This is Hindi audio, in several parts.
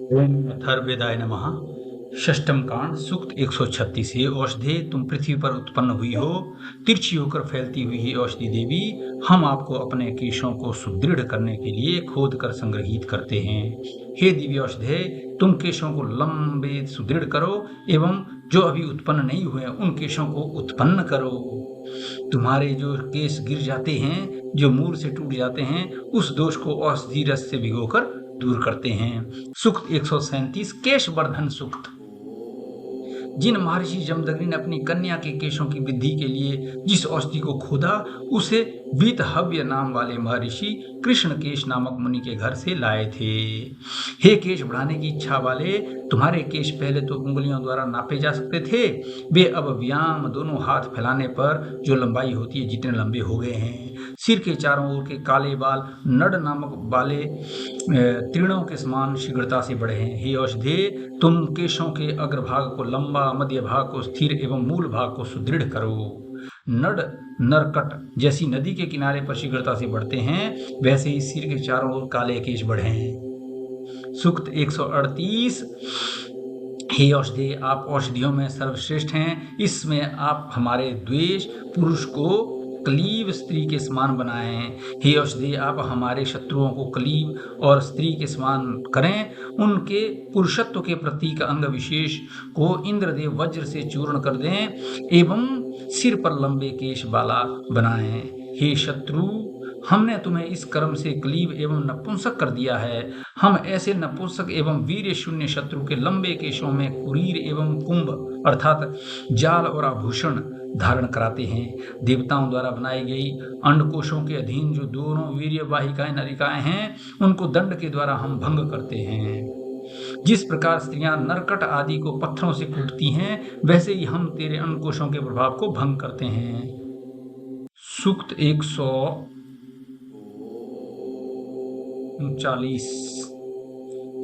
ओम अथर्ववेदाय नमः। षष्ठम कांड सूक्त 136। हे औषधे, तुम पृथ्वी पर उत्पन्न हुई हो, तिरछी होकर फैलती हुई हे औषधि देवी, हम आपको अपने केशों को सुदृढ़ करने के लिए खोद कर संग्रहित करते हैं। हे दिव्य औषधे, तुम केशों को लंबे सुदृढ़ करो एवं जो अभी उत्पन्न नहीं हुए उन केशों को उत्पन्न करो। तुम्हारे जो केश गिर जाते हैं, जो मूल से टूट जाते हैं, उस दोष को औषधि रस से भिगोकर दूर करते हैं। सूक्त 137 केशवर्धन सूक्त। जिन महर्षि जमदग्नि ने अपनी कन्या के केशों की वृद्धि के लिए जिस औषधि को खोदा, उसे वीतहव्य नाम वाले महर्षि कृष्णकेश नामक मुनि के घर से लाए थे। हे केश बढ़ाने की इच्छा वाले, तुम्हारे केश पहले तो उंगलियों द्वारा नापे जा सकते थे, वे अब व्यायाम दोनों हाथ फैलाने पर जो लंबाई होती है जितने लंबे हो गए हैं। सिर के चारों ओर के काले बाल नड नामक बाले तीर्णों के समान शीघ्रता से बढ़े हैं। हे औषधे, तुम केशों के अग्रभाग को लंबा, मध्य भाग को स्थिर एवं मूल भाग को सुदृढ़ करो। नड नरकट जैसी नदी के किनारे पर शीघ्रता से बढ़ते हैं, वैसे ही सिर के चारों ओर काले केश बढ़े हैं। सूक्त 138। हे औषधे, आप औषधियों में सर्वश्रेष्ठ हैं। इसमें आप हमारे द्वेष पुरुष को कलीब स्त्री के समान बनाएं। हे औषधि, आप हमारे शत्रुओं को कलीब और स्त्री के समान करें। उनके पुरुषत्व के प्रतीक अंग विशेष को इंद्रदेव वज्र से चूर्ण कर दें एवं सिर पर लंबे केश वाला बनाएं। हे शत्रु, हमने तुम्हें इस कर्म से कलीब एवं नपुंसक कर दिया है। हम ऐसे नपुंसक एवं वीर्य शून्य शत्रु के लंबे केशों में कुरीर एवं कुंभ अर्थात जाल और आभूषण धारण कराते हैं। देवताओं द्वारा बनाई गई अंडकोशों के अधीन जो दोनों वीर्य वाहिकाएं नलिकाएं हैं, उनको दंड के द्वारा हम भंग करते हैं। जिस प्रकार स्त्रियां नरकट आदि को पत्थरों से कूटती हैं, वैसे ही हम तेरे अंडकोशों के प्रभाव को भंग करते हैं। सूक्त 139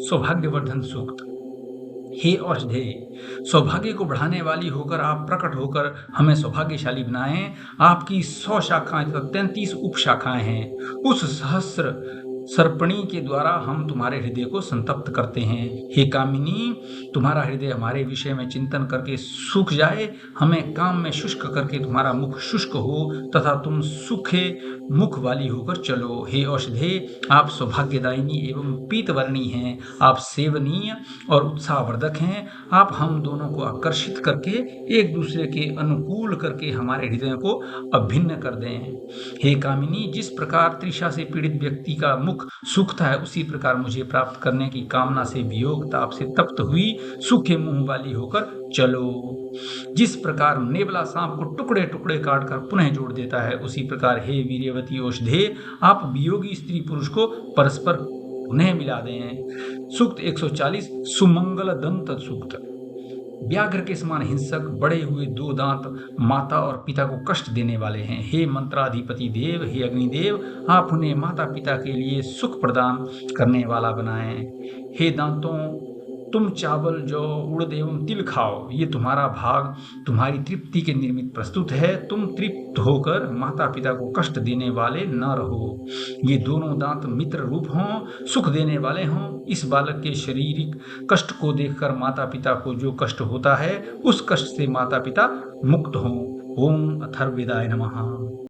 सौभाग्यवर्धन सूक्त। हे औषधे, सौभाग्य को बढ़ाने वाली होकर आप प्रकट होकर हमें सौभाग्यशाली बनाएं। आपकी 100 शाखाएं तथा 33 उपशाखाएं हैं। उस सहस्र सर्पणी के द्वारा हम तुम्हारे हृदय को संतप्त करते हैं। हे कामिनी, तुम्हारा हृदय हमारे विषय में चिंतन करके सूख जाए, हमें काम में शुष्क करके तुम्हारा मुख शुष्क हो तथा तुम सूखे मुख वाली होकर चलो। हे औषधे, आप सौभाग्यदायिनी एवं पीतवर्णी हैं। आप सेवनीय और उत्साहवर्धक हैं। आप हम दोनों को आकर्षित करके एक दूसरे के अनुकूल करके हमारे हृदय को अभिन्न कर दें। हे कामिनी, जिस प्रकार तृषा से पीड़ित व्यक्ति का मुख सूखता है, उसी प्रकार मुझे प्राप्त करने की कामना से वियोग ताप से तप्त हुई सूखे मुंह वाली होकर चलो। जिस प्रकार नेबला सांप को टुकड़े टुकड़े काटकर पुनः जोड़ देता है, उसी प्रकार हे वीर्यवती औषधे, आप वियोगी स्त्री पुरुष को परस्पर पुनः मिला दें। सूक्त 140 सुमंगल दंत सूक्त। व्याघ्र के समान हिंसक बड़े हुए 2 दांत माता और पिता को कष्ट देने वाले हैं। हे मंत्राधिपति देव, हे अग्निदेव, आप उन्हें माता पिता के लिए सुख प्रदान करने वाला बनाएं। हे दांतों, तुम चावल, जौ, उड़द एवं तिल खाओ। ये तुम्हारा भाग तुम्हारी तृप्ति के निर्मित प्रस्तुत है। तुम तृप्त होकर माता पिता को कष्ट देने वाले न रहो। ये दोनों दांत मित्र रूप हों, सुख देने वाले हों। इस बालक के शारीरिक कष्ट को देखकर माता पिता को जो कष्ट होता है, उस कष्ट से माता पिता मुक्त हों। ओम अथर्ववेदाय नमः।